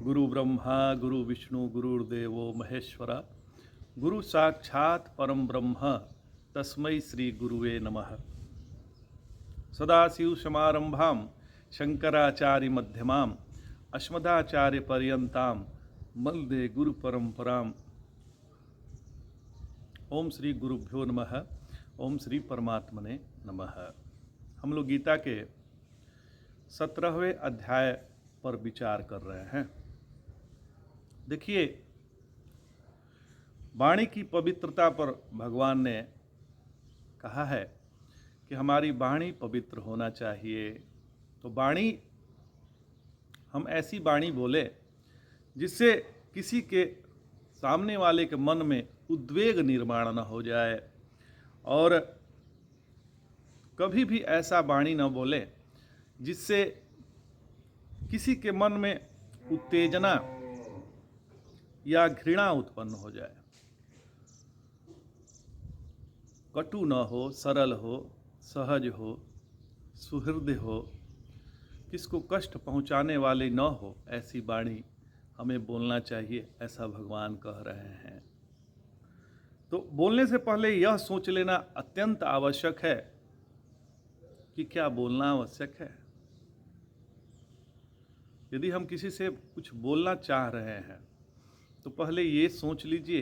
गुरु ब्रह्मा गुरु विष्णु गुरुर्देवो महेश्वरा गुरु साक्षात् परम ब्रह्म तस्मै श्री गुरुवे नमः। सदाशिव समारंभां शंकराचार्य मध्यमाम् अस्मदाचार्य पर्यंतां वंदे गुरु परंपराम्। ओम श्री गुरुभ्यो नमः। ओम श्री परमात्मने नमः। हम लोग गीता के 17वें अध्याय पर विचार कर रहे हैं। देखिए, वाणी की पवित्रता पर भगवान ने कहा है कि हमारी वाणी पवित्र होना चाहिए। तो वाणी, हम ऐसी वाणी बोले जिससे किसी के सामने वाले के मन में उद्वेग निर्माण न हो जाए, और कभी भी ऐसा वाणी न बोले जिससे किसी के मन में उत्तेजना या घृणा उत्पन्न हो जाए। कटु न हो, सरल हो, सहज हो, सुहृदय हो, किसको कष्ट पहुंचाने वाली न हो, ऐसी वाणी हमें बोलना चाहिए, ऐसा भगवान कह रहे हैं। तो बोलने से पहले यह सोच लेना अत्यंत आवश्यक है कि क्या बोलना आवश्यक है। यदि हम किसी से कुछ बोलना चाह रहे हैं तो पहले ये सोच लीजिए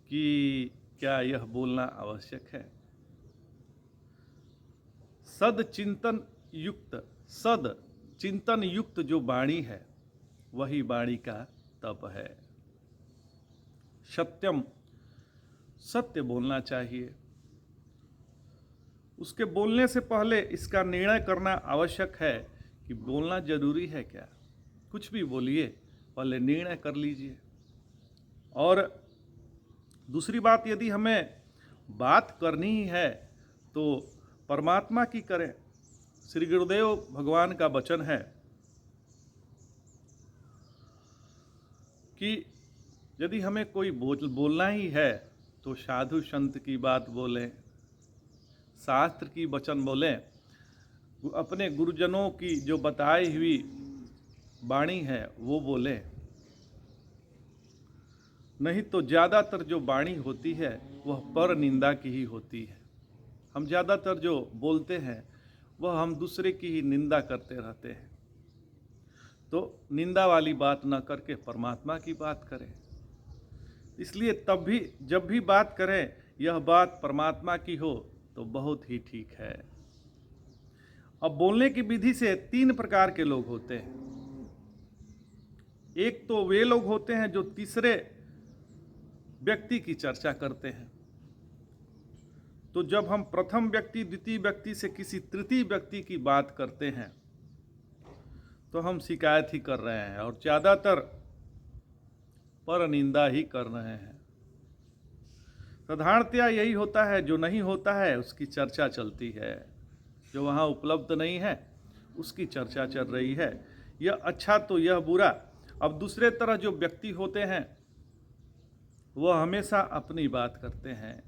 कि क्या यह बोलना आवश्यक है। सद चिंतन युक्त जो वाणी है वही वाणी का तप है। सत्यम, सत्य बोलना चाहिए। उसके बोलने से पहले इसका निर्णय करना आवश्यक है कि बोलना जरूरी है क्या। कुछ भी बोलिए, पहले निर्णय कर लीजिए। और दूसरी बात, यदि हमें बात करनी ही है तो परमात्मा की करें। श्री गुरुदेव भगवान का वचन है कि यदि हमें कोई बोलना ही है तो साधु संत की बात बोलें, शास्त्र की वचन बोलें, अपने गुरुजनों की जो बताई हुई वाणी है वो बोलें। नहीं तो ज़्यादातर जो वाणी होती है वह पर निंदा की ही होती है। हम ज़्यादातर जो बोलते हैं वह हम दूसरे की ही निंदा करते रहते हैं। तो निंदा वाली बात न करके परमात्मा की बात करें। इसलिए तब भी जब भी बात करें, यह बात परमात्मा की हो तो बहुत ही ठीक है। अब बोलने की विधि से 3 प्रकार के लोग होते हैं। एक तो वे लोग होते हैं जो तीसरे व्यक्ति की चर्चा करते हैं। तो जब हम प्रथम व्यक्ति, द्वितीय व्यक्ति से किसी तृतीय व्यक्ति की बात करते हैं तो हम शिकायत ही कर रहे हैं और ज़्यादातर पर निंदा ही कर रहे हैं। साधारणतया यही होता है, जो नहीं होता है उसकी चर्चा चलती है, जो वहाँ उपलब्ध नहीं है उसकी चर्चा चल रही है। यह अच्छा तो यह बुरा। अब दूसरे तरह जो व्यक्ति होते हैं वह हमेशा अपनी बात करते हैं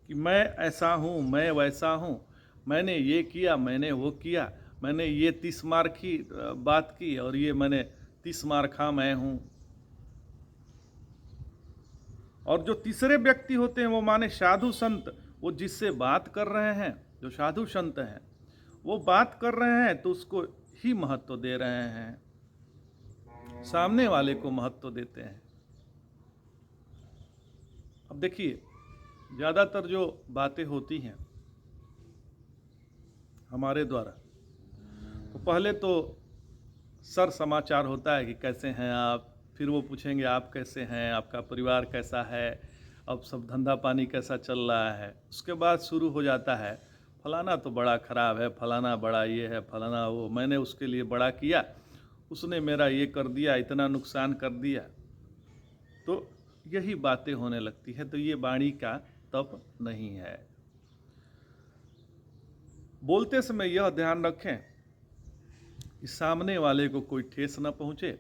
कि मैं ऐसा हूँ, मैं वैसा हूँ, मैंने ये किया, मैंने वो किया, मैंने ये 30 मार की बात की और ये मैंने 30 मार खा मैं हूँ। और जो तीसरे व्यक्ति होते हैं वो माने साधु संत, वो जिससे बात कर रहे हैं, जो साधु संत हैं वो बात कर रहे हैं तो उसको ही महत्व दे रहे हैं, सामने वाले को महत्व देते हैं। अब देखिए, ज़्यादातर जो बातें होती हैं हमारे द्वारा, तो पहले तो सर समाचार होता है कि कैसे हैं आप, फिर वो पूछेंगे आप कैसे हैं, आपका परिवार कैसा है, अब सब धंधा पानी कैसा चल रहा है। उसके बाद शुरू हो जाता है फलाना तो बड़ा ख़राब है, फलाना बड़ा ये है, फलाना वो, मैंने उसके लिए बड़ा किया, उसने मेरा ये कर दिया, इतना नुकसान कर दिया। तो यही बातें होने लगती है। तो ये वाणी का तप नहीं है। बोलते समय यह ध्यान रखें कि सामने वाले को कोई ठेस न पहुंचे,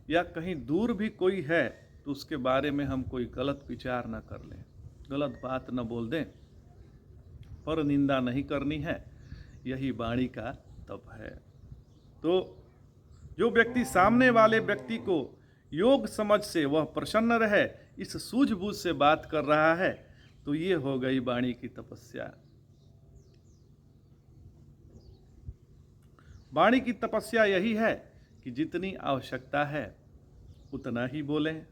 या कहीं दूर भी कोई है तो उसके बारे में हम कोई गलत विचार न कर लें, गलत बात न बोल दें, पर निंदा नहीं करनी है। यही वाणी का तप है। तो जो व्यक्ति सामने वाले व्यक्ति को योग समझ से वह प्रसन्न रहे, इस सूझबूझ से बात कर रहा है, तो ये हो गई वाणी की तपस्या। वाणी की तपस्या यही है कि जितनी आवश्यकता है उतना ही बोलें,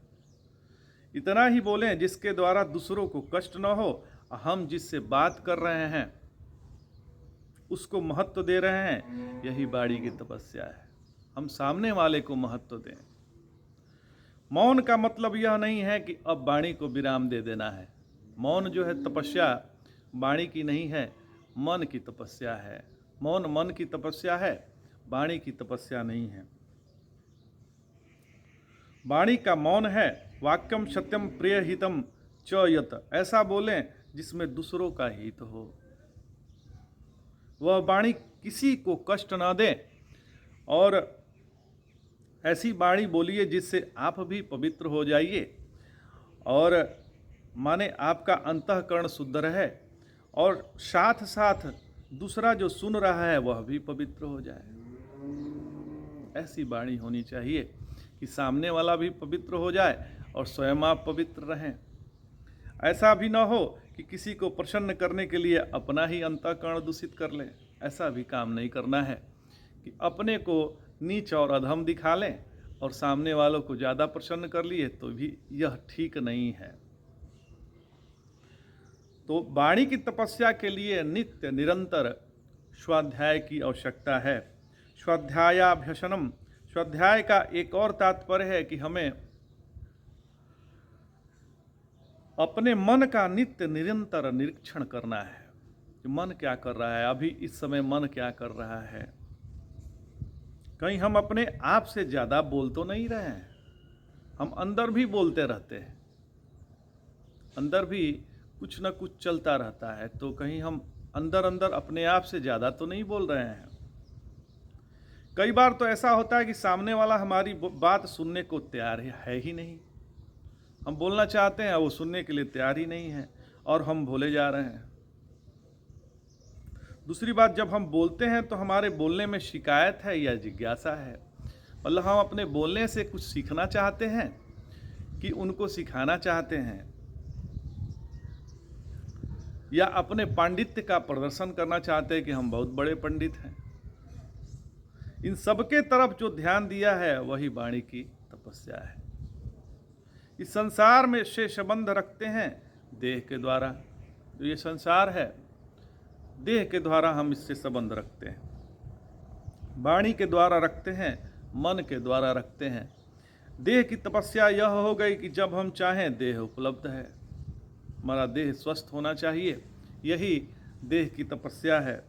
इतना ही बोलें जिसके द्वारा दूसरों को कष्ट न हो। हम जिससे बात कर रहे हैं उसको महत्व दे रहे हैं, यही वाणी की तपस्या है। हम सामने वाले को महत्व दें। मौन का मतलब यह नहीं है कि अब वाणी को विराम दे देना है। मौन जो है तपस्या वाणी की नहीं है, मन की तपस्या है। मौन मन की तपस्या है, वाणी की तपस्या नहीं है। वाणी का मौन है वाक्यम सत्यम प्रिय हितम च यत, ऐसा बोलें जिसमें दूसरों का हित हो। वह वाणी किसी को कष्ट ना दे, और ऐसी वाणी बोलिए जिससे आप भी पवित्र हो जाइए, और माने आपका अंतःकरण शुद्ध रहे, और साथ साथ दूसरा जो सुन रहा है वह भी पवित्र हो जाए। ऐसी वाणी होनी चाहिए कि सामने वाला भी पवित्र हो जाए और स्वयं आप पवित्र रहें। ऐसा भी ना हो कि किसी को प्रसन्न करने के लिए अपना ही अंतःकरण दूषित कर लें। ऐसा भी काम नहीं करना है कि अपने को नीच और अधम दिखा लें और सामने वालों को ज़्यादा प्रसन्न कर लिए, तो भी यह ठीक नहीं है। तो वाणी की तपस्या के लिए नित्य निरंतर स्वाध्याय की आवश्यकता है। स्वाध्यायाभ्यसनम, स्वाध्याय का एक और तात्पर्य है कि हमें अपने मन का नित्य निरंतर निरीक्षण करना है कि मन क्या कर रहा है, अभी इस समय मन क्या कर रहा है। कहीं हम अपने आप से ज़्यादा बोल तो नहीं रहे हैं। हम अंदर भी बोलते रहते हैं, अंदर भी कुछ ना कुछ चलता रहता है, तो कहीं हम अंदर अंदर अपने आप से ज़्यादा तो नहीं बोल रहे हैं। कई बार तो ऐसा होता है कि सामने वाला हमारी बात सुनने को तैयार है ही नहीं। हम बोलना चाहते हैं, वो सुनने के लिए तैयार ही नहीं है, और हम बोले जा रहे हैं। दूसरी बात, जब हम बोलते हैं तो हमारे बोलने में शिकायत है या जिज्ञासा है। मतलब हम अपने बोलने से कुछ सीखना चाहते हैं कि उनको सिखाना चाहते हैं, या अपने पांडित्य का प्रदर्शन करना चाहते हैं कि हम बहुत बड़े पंडित हैं। इन सबके तरफ जो ध्यान दिया है वही वाणी की तपस्या है। इस संसार में से संबंध रखते हैं देह के द्वारा। जो ये संसार है, देह के द्वारा हम इससे संबंध रखते हैं। वाणी के द्वारा रखते हैं, मन के द्वारा रखते हैं। देह की तपस्या यह हो गई कि जब हम चाहें देह उपलब्ध है, हमारा देह स्वस्थ होना चाहिए, यही देह की तपस्या है।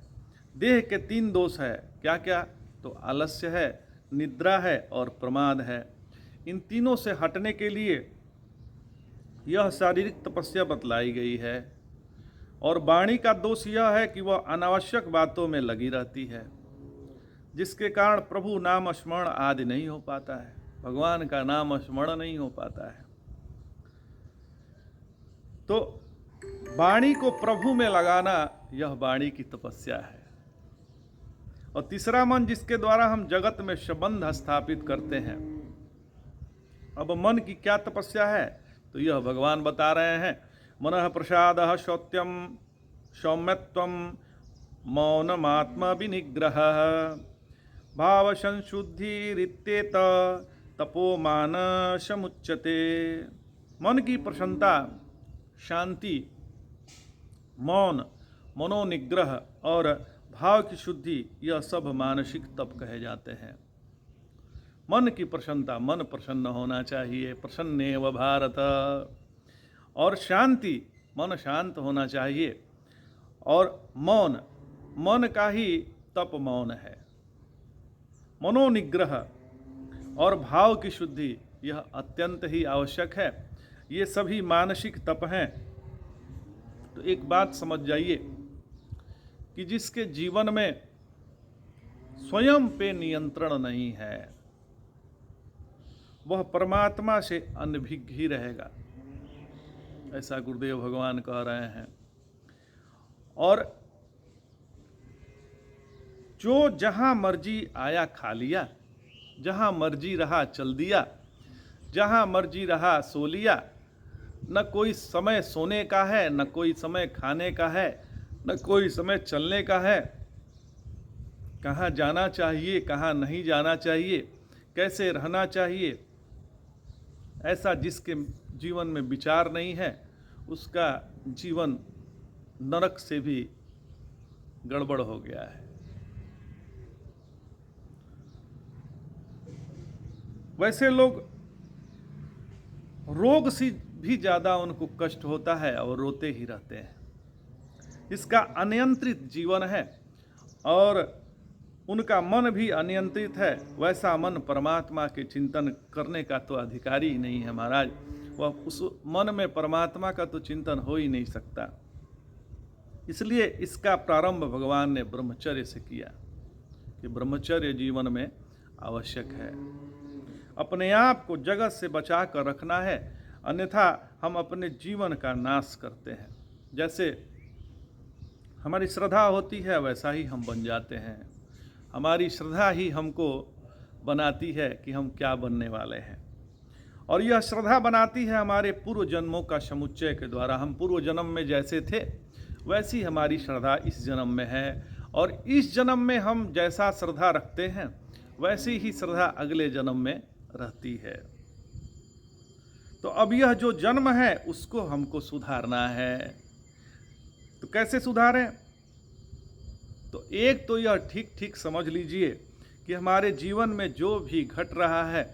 देह के 3 दोष है, क्या क्या? तो आलस्य है, निद्रा है और प्रमाद है। इन तीनों से हटने के लिए यह शारीरिक तपस्या बतलाई गई है। और वाणी का दोष यह है कि वह अनावश्यक बातों में लगी रहती है, जिसके कारण प्रभु नाम स्मरण आदि नहीं हो पाता है, भगवान का नाम स्मरण नहीं हो पाता है। तो वाणी को प्रभु में लगाना, यह वाणी की तपस्या है। और तीसरा मन, जिसके द्वारा हम जगत में संबंध स्थापित करते हैं। अब मन की क्या तपस्या है, तो यह भगवान बता रहे हैं। मनः प्रसादः शौत्यम सौम्यत्वम मौनमात्मा विनिग्रह भाव संशुद्धिरित्येत तपोमान समुच्यते। मन की प्रसन्नता, शांति, मौन, मनोनिग्रह और भाव की शुद्धि, यह सब मानसिक तप कहे जाते हैं। मन की प्रसन्नता, मन प्रसन्न होना चाहिए, प्रसन्नेव भारत। और शांति, मन शांत होना चाहिए। और मौन, मन का ही तप मौन है। मनोनिग्रह और भाव की शुद्धि, यह अत्यंत ही आवश्यक है। ये सभी मानसिक तप हैं। तो एक बात समझ जाइए कि जिसके जीवन में स्वयं पे नियंत्रण नहीं है, वह परमात्मा से अनभिज्ञ ही रहेगा, ऐसा गुरुदेव भगवान कह रहे हैं। और जो जहां मर्जी आया खा लिया, जहां मर्जी रहा चल दिया, जहाँ मर्जी रहा सो लिया, न कोई समय सोने का है, न कोई समय खाने का है, न कोई समय चलने का है। कहाँ जाना चाहिए, कहाँ नहीं जाना चाहिए, कैसे रहना चाहिए, ऐसा जिसके जीवन में विचार नहीं है, उसका जीवन नरक से भी गड़बड़ हो गया है। वैसे लोग रोग से भी ज़्यादा उनको कष्ट होता है और रोते ही रहते हैं। इसका अनियंत्रित जीवन है और उनका मन भी अनियंत्रित है। वैसा मन परमात्मा के चिंतन करने का तो अधिकारी ही नहीं है महाराज। वह उस मन में परमात्मा का तो चिंतन हो ही नहीं सकता। इसलिए इसका प्रारंभ भगवान ने ब्रह्मचर्य से किया कि ब्रह्मचर्य जीवन में आवश्यक है। अपने आप को जगत से बचा कर रखना है, अन्यथा हम अपने जीवन का नाश करते हैं। जैसे हमारी श्रद्धा होती है वैसा ही हम बन जाते हैं। हमारी श्रद्धा ही हमको बनाती है कि हम क्या बनने वाले हैं, और यह श्रद्धा बनाती है हमारे पूर्व जन्मों का समुच्चय के द्वारा। हम पूर्व जन्म में जैसे थे वैसी हमारी श्रद्धा इस जन्म में है, और इस जन्म में हम जैसा श्रद्धा रखते हैं वैसी ही श्रद्धा अगले जन्म में रहती है। तो अब यह जो जन्म है उसको हमको सुधारना है। तो कैसे सुधारें? तो एक तो यह ठीक ठीक समझ लीजिए कि हमारे जीवन में जो भी घट रहा है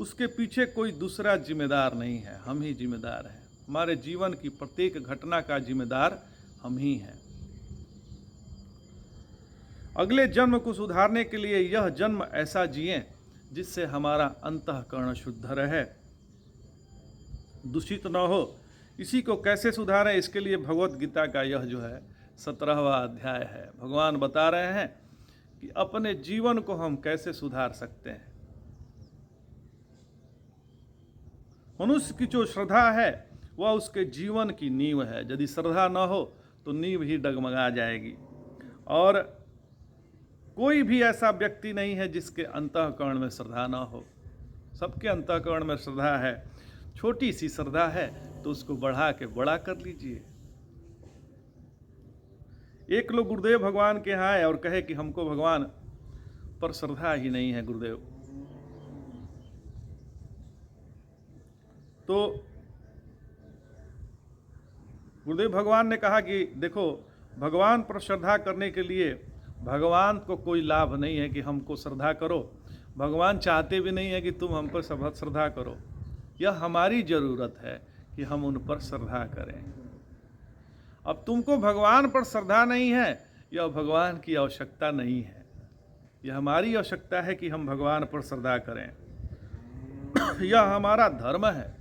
उसके पीछे कोई दूसरा जिम्मेदार नहीं है, हम ही जिम्मेदार हैं। हमारे जीवन की प्रत्येक घटना का जिम्मेदार हम ही हैं। अगले जन्म को सुधारने के लिए यह जन्म ऐसा जिएं जिससे हमारा अंतःकरण शुद्ध रहे, दूषित न हो। इसी को कैसे सुधारें, इसके लिए भगवत गीता का यह जो है 17वां अध्याय है। भगवान बता रहे हैं कि अपने जीवन को हम कैसे सुधार सकते हैं। मनुष्य की जो श्रद्धा है वह उसके जीवन की नींव है। यदि श्रद्धा न हो तो नींव ही डगमगा जाएगी। और कोई भी ऐसा व्यक्ति नहीं है जिसके अंतःकरण में श्रद्धा न हो। सबके अंतःकरण में श्रद्धा है। छोटी सी श्रद्धा है तो उसको बढ़ा के बड़ा कर लीजिए। एक लोग गुरुदेव भगवान के यहाँ आए और कहे कि हमको भगवान पर श्रद्धा ही नहीं है गुरुदेव। तो गुरुदेव भगवान ने कहा कि देखो, भगवान पर श्रद्धा करने के लिए भगवान को कोई लाभ नहीं है कि हमको श्रद्धा करो। भगवान चाहते भी नहीं है कि तुम हम पर श्रद्धा करो। यह हमारी ज़रूरत है कि हम उन पर श्रद्धा करें। अब तुमको भगवान पर श्रद्धा नहीं है, यह भगवान की आवश्यकता नहीं है। यह हमारी आवश्यकता है कि हम भगवान पर श्रद्धा करें। यह हमारा धर्म है।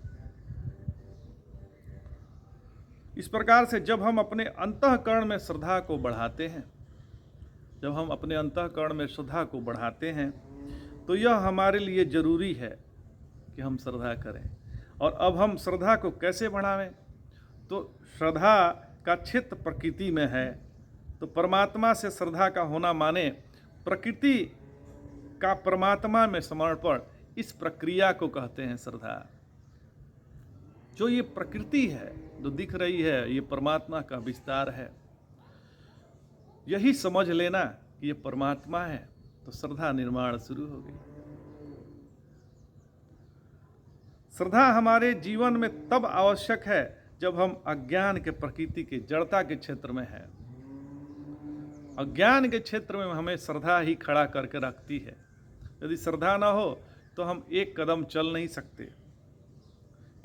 इस प्रकार से जब हम अपने अंतःकरण में श्रद्धा को बढ़ाते हैं, जब हम अपने अंतःकरण में श्रद्धा को बढ़ाते हैं तो यह हमारे लिए जरूरी है कि हम श्रद्धा करें। और अब हम श्रद्धा को कैसे बढ़ावें? तो श्रद्धा का क्षेत्र प्रकृति में है। तो परमात्मा से श्रद्धा का होना माने प्रकृति का परमात्मा में समर्पण। इस प्रक्रिया को कहते हैं श्रद्धा। जो ये प्रकृति है जो दिख रही है, ये परमात्मा का विस्तार है। यही समझ लेना कि ये परमात्मा है तो श्रद्धा निर्माण शुरू हो गई। श्रद्धा हमारे जीवन में तब आवश्यक है जब हम अज्ञान के प्रकृति के जड़ता के क्षेत्र में हैं। अज्ञान के क्षेत्र में हमें श्रद्धा ही खड़ा करके रखती है। यदि श्रद्धा ना हो तो हम एक कदम चल नहीं सकते।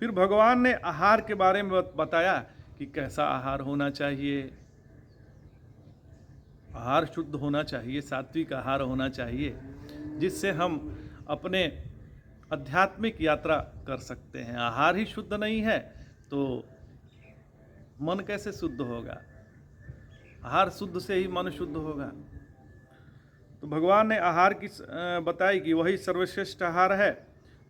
फिर भगवान ने आहार के बारे में बताया कि कैसा आहार होना चाहिए। आहार शुद्ध होना चाहिए, सात्विक आहार होना चाहिए, जिससे हम अपने आध्यात्मिक यात्रा कर सकते हैं। आहार ही शुद्ध नहीं है तो मन कैसे शुद्ध होगा? आहार शुद्ध से ही मन शुद्ध होगा। तो भगवान ने आहार की बताई कि वही सर्वश्रेष्ठ आहार है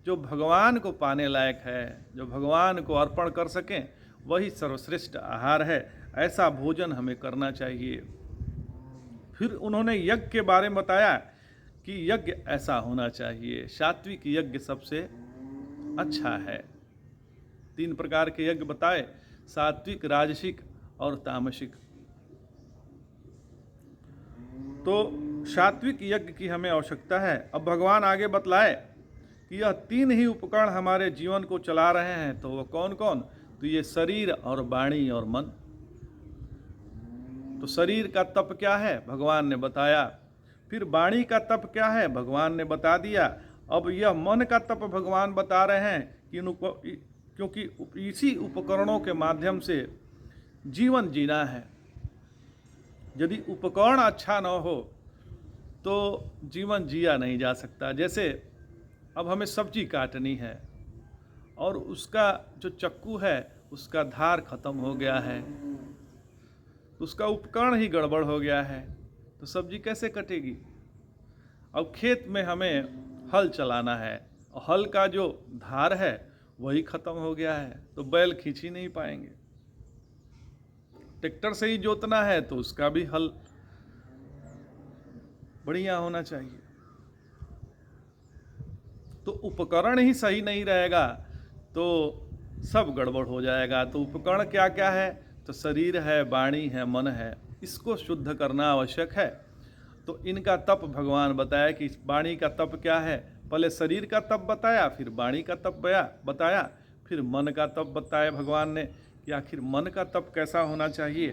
जो भगवान को पाने लायक है, जो भगवान को अर्पण कर सकें, वही सर्वश्रेष्ठ आहार है। ऐसा भोजन हमें करना चाहिए। फिर उन्होंने यज्ञ के बारे में बताया कि यज्ञ ऐसा होना चाहिए। सात्विक यज्ञ सबसे अच्छा है। 3 प्रकार के यज्ञ बताए, सात्विक, राजसिक और तामसिक। तो सात्विक यज्ञ की हमें आवश्यकता है। अब भगवान आगे बतलाए कि यह 3 ही उपकरण हमारे जीवन को चला रहे हैं। तो वह कौन कौन? तो ये शरीर और वाणी और मन। तो शरीर का तप क्या है? भगवान ने बताया। फिर वाणी का तप क्या है? भगवान ने बता दिया। अब यह मन का तप भगवान बता रहे हैं कि क्योंकि इसी उपकरणों के माध्यम से जीवन जीना है। यदि उपकरण अच्छा न हो तो जीवन जिया नहीं जा सकता। जैसे अब हमें सब्जी काटनी है और उसका जो चक्कू है उसका धार खत्म हो गया है, उसका उपकरण ही गड़बड़ हो गया है, तो सब्जी कैसे कटेगी? अब खेत में हमें हल चलाना है और हल का जो धार है वही खत्म हो गया है, तो बैल खींच ही नहीं पाएंगे। ट्रैक्टर से ही जोतना है तो उसका भी हल बढ़िया होना चाहिए। तो उपकरण ही सही नहीं रहेगा तो सब गड़बड़ हो जाएगा। तो उपकरण क्या क्या है? तो शरीर है, वाणी है, मन है, इसको शुद्ध करना आवश्यक है। तो इनका तप भगवान बताया कि वाणी का तप क्या है। पहले शरीर का तप बताया, फिर वाणी का तप बताया, फिर मन का तप बताया भगवान ने कि आखिर मन का तप कैसा होना चाहिए।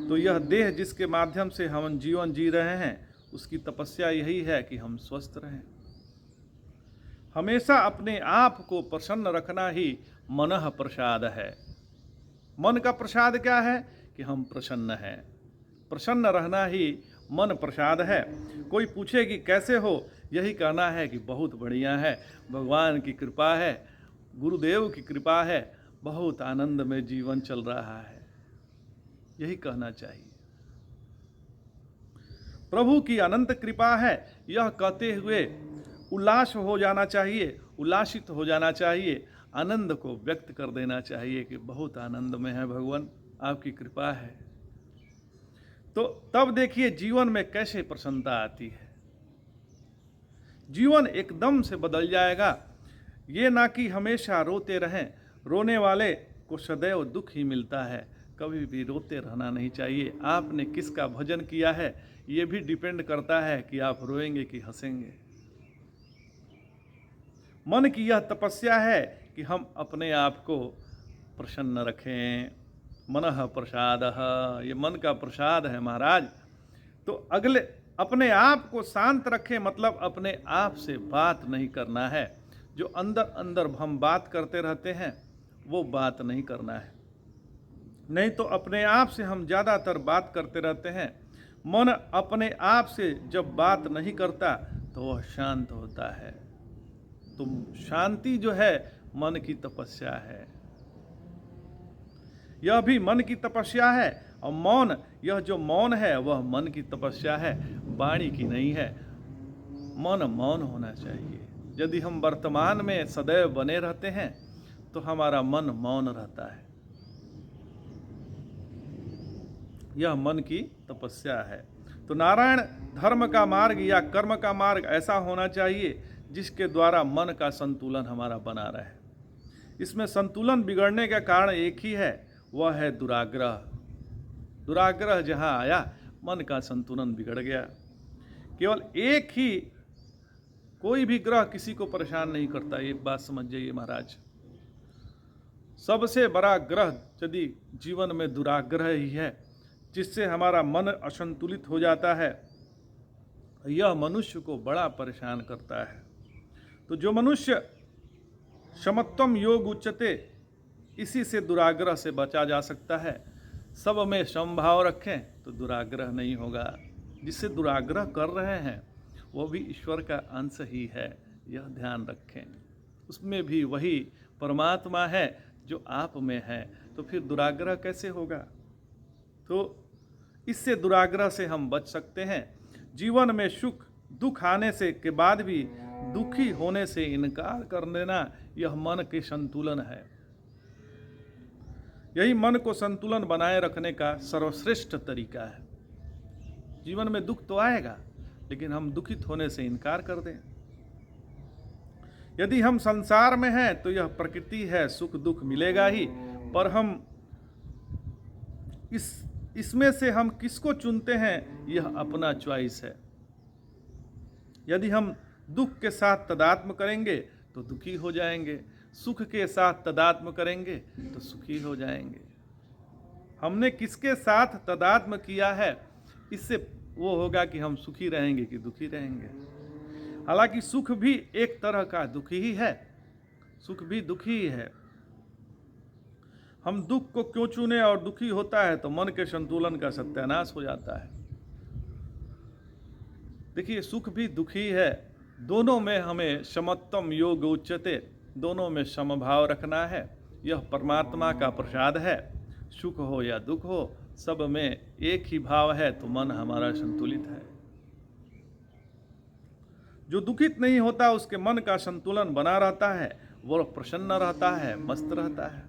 तो यह देह जिसके माध्यम से हम जीवन जी रहे हैं उसकी तपस्या यही है कि हम स्वस्थ रहें। हमेशा अपने आप को प्रसन्न रखना ही मनः प्रसाद है। मन का प्रसाद क्या है? कि हम प्रसन्न हैं। प्रसन्न रहना ही मन प्रसाद है। कोई पूछे कि कैसे हो, यही कहना है कि बहुत बढ़िया है, भगवान की कृपा है, गुरुदेव की कृपा है, बहुत आनंद में जीवन चल रहा है, यही कहना चाहिए। प्रभु की अनंत कृपा है, यह कहते हुए उल्लास हो जाना चाहिए, उल्लासित हो जाना चाहिए, आनंद को व्यक्त कर देना चाहिए कि बहुत आनंद में है भगवान, आपकी कृपा है। तो तब देखिए जीवन में कैसे प्रसन्नता आती है। जीवन एकदम से बदल जाएगा। ये ना कि हमेशा रोते रहें, रोने वाले को सदैव दुख ही मिलता है। कभी भी रोते रहना नहीं चाहिए। आपने किसका भजन किया है ये भी डिपेंड करता है कि आप रोएंगे कि हंसेंगे। मन की यह तपस्या है कि हम अपने आप को प्रसन्न रखें। मनः प्रसादः, ये मन का प्रसाद है महाराज। तो अगले अपने आप को शांत रखें, मतलब अपने आप से बात नहीं करना है। जो अंदर अंदर हम बात करते रहते हैं वो बात नहीं करना है। नहीं तो अपने आप से हम ज़्यादातर बात करते रहते हैं। मन अपने आप से जब बात नहीं करता तो वह शांत होता है। तो शांति जो है मन की तपस्या है। यह भी मन की तपस्या है। और मौन, यह जो मौन है वह मन की तपस्या है, वाणी की नहीं है। मन मौन होना चाहिए। यदि हम वर्तमान में सदैव बने रहते हैं तो हमारा मन मौन रहता है। यह मन की तपस्या है। तो नारायण धर्म का मार्ग या कर्म का मार्ग ऐसा होना चाहिए जिसके द्वारा मन का संतुलन हमारा बना रहे। इसमें संतुलन बिगड़ने का कारण एक ही है, वह है दुराग्रह। दुराग्रह जहाँ आया मन का संतुलन बिगड़ गया। केवल एक ही, कोई भी ग्रह किसी को परेशान नहीं करता, ये बात समझ जाइए महाराज। सबसे बड़ा ग्रह यदि जीवन में दुराग्रह ही है जिससे हमारा मन असंतुलित हो जाता है, यह मनुष्य को बड़ा परेशान करता है। तो जो मनुष्य समत्वम योग उच्चते, इसी से दुराग्रह से बचा जा सकता है। सब में समभाव रखें तो दुराग्रह नहीं होगा। जिससे दुराग्रह कर रहे हैं वो भी ईश्वर का अंश ही है, यह ध्यान रखें। उसमें भी वही परमात्मा है जो आप में है, तो फिर दुराग्रह कैसे होगा? तो इससे दुराग्रह से हम बच सकते हैं। जीवन में सुख दुख आने से के बाद भी दुखी होने से इनकार कर देना, यह मन के संतुलन है। यही मन को संतुलन बनाए रखने का सर्वश्रेष्ठ तरीका है। जीवन में दुख तो आएगा, लेकिन हम दुखित होने से इनकार कर दें। यदि हम संसार में हैं तो यह प्रकृति है, सुख दुख मिलेगा ही, पर हम इसमें से हम किसको चुनते हैं यह अपना चॉइस है। यदि हम दुख के साथ तदात्म करेंगे तो दुखी हो जाएंगे, सुख के साथ तदात्म करेंगे तो सुखी हो जाएंगे। हमने किसके साथ तदात्म किया है इससे वो होगा कि हम सुखी रहेंगे कि दुखी रहेंगे। हालांकि सुख भी एक तरह का दुख ही है, सुख भी दुखी ही है। हम दुख को क्यों चुने और दुखी होता है तो मन के संतुलन का सत्यानाश हो जाता है। देखिए सुख भी दुखी है, दोनों में हमें समत्वम योग उच्यते, दोनों में समभाव रखना है। यह परमात्मा का प्रसाद है, सुख हो या दुख हो सब में एक ही भाव है तो मन हमारा संतुलित है। जो दुखित नहीं होता उसके मन का संतुलन बना रहता है, वो प्रसन्न रहता है, मस्त रहता है।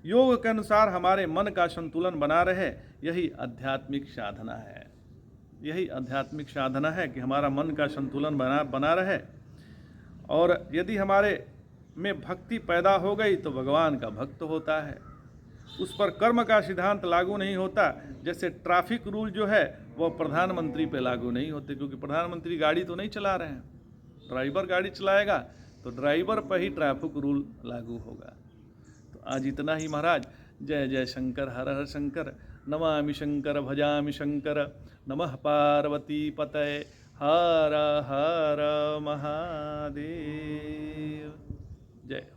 योग के अनुसार हमारे मन का संतुलन बना रहे, यही आध्यात्मिक साधना है। यही आध्यात्मिक साधना है कि हमारा मन का संतुलन बना रहे। और यदि हमारे में भक्ति पैदा हो गई तो भगवान का भक्त होता है। उस पर कर्म का सिद्धांत लागू नहीं होता। जैसे ट्रैफिक रूल जो है वह प्रधानमंत्री पे लागू नहीं होते, क्योंकि प्रधानमंत्री गाड़ी तो नहीं चला रहे हैं, ड्राइवर गाड़ी चलाएगा तो ड्राइवर पर ही ट्रैफिक रूल लागू होगा। तो आज इतना ही महाराज। जय जय शंकर, हर हर शंकर, नमामि शंकर भजामि शंकर, नमः पार्वती पतये, हर हर महादेव। जय।